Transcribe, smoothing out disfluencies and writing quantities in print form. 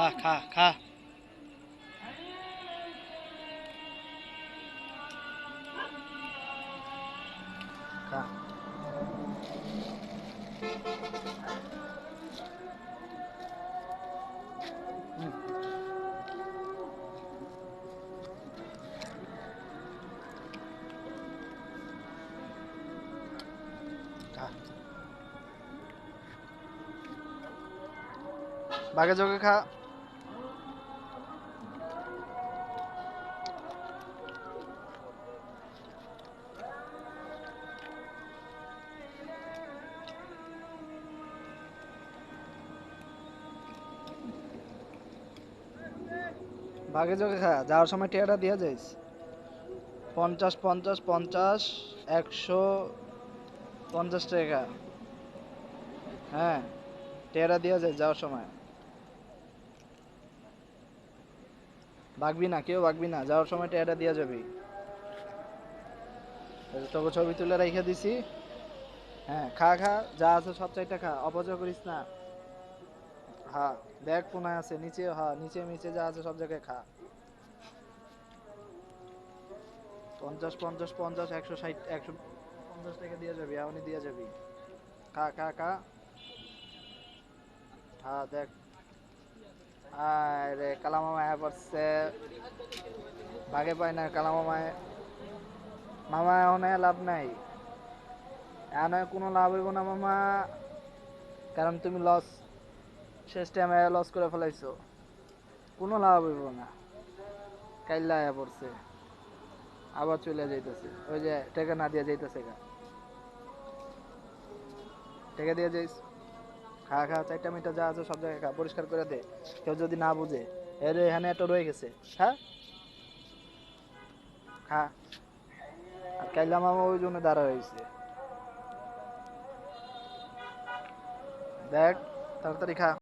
খা খা খা। খা। হুম, খা। বাঘে যোগে খা। বাঘে যোগে খা, যাওয়ার সময় টিয়াটা দিয়ে যাইস। 50 50 50 150 টাকা। হ্যাঁ, টিয়াটা দিয়ে যাইস যাওয়ার সময়। ভাগবি না, কেউ ভাগবি না, যাওয়ার সময় টিয়াটা দিয়ে যাবি। এই যে তোকে ছবি তুলে রেখে দিছি। হ্যাঁ, খা খা, যা আছে সব চাইটা খা, অপচয় করিস না। হ্যাঁ, দেখ কোনায় আছে, নিচে, হ্যাঁ নিচে নিচে যা আছে সব জায়গায় খা। 50 50 50 160 150 টাকা দিয়ে যাবি, এখনই দিয়ে যাবি। খা খা খা। হ্যাঁ দেখ। আরে কালা মামা আয়া পড়ছে। ভাগে পায় না কালা মামায়। মামা এখন লাভ নাই। এখন কোনো লাভ হইব না মামা। কারণ তুমি লস, শেষ টাইমে লস করে ফেলাইছো। কোনো লাভ হইব না। কাইল্লা আয়া পড়ছে। আবার চলে যাইতেছে, ওই যে টাকা না দিয়ে যাইতেছে গা। টাকা দিয়ে যাইস। খা খা, চারটা মিটা যা আছে সব জায়গায় খা, পরিষ্কার করে দে। কেউ যদি না বুঝে, এর এখানে একটা রয়ে গেছে। হ্যাঁ, খা। আর কাইল্লা মামা ওই জন্য দাঁড়া হয়েছে। দেখ, তাড়াতাড়ি খা।